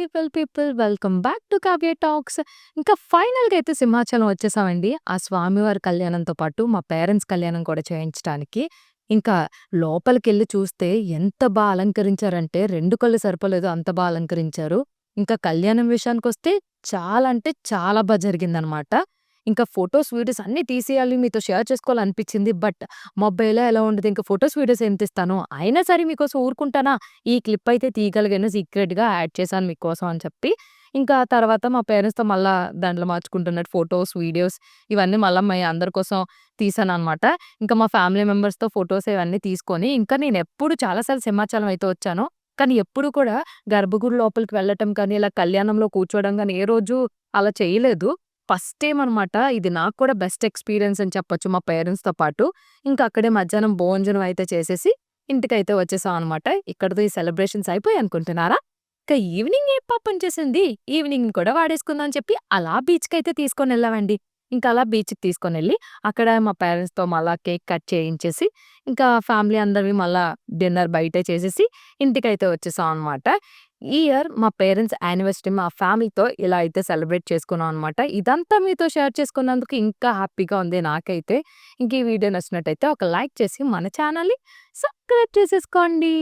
People welcome back to Kavya talks. ఇంకా ఫైనల్‌గా అయితే సింహాచలం వచ్చేసామండి. ఆ స్వామివారి కళ్యాణంతో పాటు మా పేరెంట్స్ కళ్యాణం కూడా చేయించటానికి. ఇంకా లోపలికెళ్ళి చూస్తే ఎంత అలంకరించారంటే 2 కళ్ళు సరిపోలేదు అంత అలంకరించారు. ఇంకా కళ్యాణం విషయానికొస్తే చాలా అంటే చాలా జరిగిందనమాట. ఇంకా ఫోటోస్, వీడియోస్ అన్నీ తీసేయాలి, మీతో షేర్ చేసుకోవాలనిపించింది. బట్ మొబైల్‌లో ఎలా ఉండదు, ఇంక ఫోటోస్, వీడియోస్ ఏం తీస్తాను. అయినా సరే మీకోసం ఊరుకుంటానా? ఈ క్లిప్ అయితే తీయగలిగాను. సీక్రెట్‌గా యాడ్ చేశాను మీకోసం అని చెప్పి, ఇంకా తర్వాత మా పేరెంట్స్‌తో మళ్ళా దాంట్లో మార్చుకుంటున్నట్టు ఫోటోస్, వీడియోస్ ఇవన్నీ మళ్ళా మీ అందరి కోసం తీశాననమాట. ఇంకా మా ఫ్యామిలీ మెంబర్స్‌తో ఫోటోస్ ఇవన్నీ తీసుకొని, ఇంకా నేనెప్పుడు చాలా సార్లు సింహాచలం అయితే వచ్చాను. కానీ ఎప్పుడు కూడా గర్భగుడి లోపలికి వెళ్ళటం కానీ, ఇలా కళ్యాణంలో కూర్చోవడం గానీ, ఏ రోజు అలా చేయలేదు. ఫస్ట్ టైమ్ అనమాట. ఇది నాకు కూడా బెస్ట్ ఎక్స్‌పీరియన్స్ అని చెప్పొచ్చు మా పేరెంట్స్‌తో పాటు. ఇంకా అక్కడే మధ్యాహ్నం భోజనం అయితే చేసేసి ఇంటికైతే వచ్చేసాం అనమాట. ఇక్కడితో ఈ సెలబ్రేషన్స్ అయిపోయాయి అనుకుంటున్నారా? ఇక ఈవినింగ్ ఏం పాపం చేసింది, ఈవినింగ్ కూడా వాడేసుకుందాం అని చెప్పి అలా బీచ్‌కైతే తీసుకొనెళ్ళామండి. ఇంకా అలా బీచ్‌కి తీసుకొనెళ్ళి అక్కడ మా పేరెంట్స్‌తో మళ్ళా కేక్ కట్ చేయించేసి, ఇంకా ఫ్యామిలీ అందరివి మళ్ళా డిన్నర్ బయటే చేసేసి ఇంటికైతే వచ్చేసాం అనమాట. ఈ ఇయర్ మా పేరెంట్స్ యానివర్సరీ మా ఫ్యామిలీతో ఇలా అయితే సెలబ్రేట్ చేసుకున్నాం అనమాట. ఇదంతా మీతో షేర్ చేసుకున్నందుకు ఇంకా హ్యాపీగా ఉంది నాకైతే. ఇంక ఈ వీడియో నచ్చినట్టయితే ఒక లైక్ చేసి మన ఛానల్‌ని సబ్స్క్రైబ్ చేసేసుకోండి.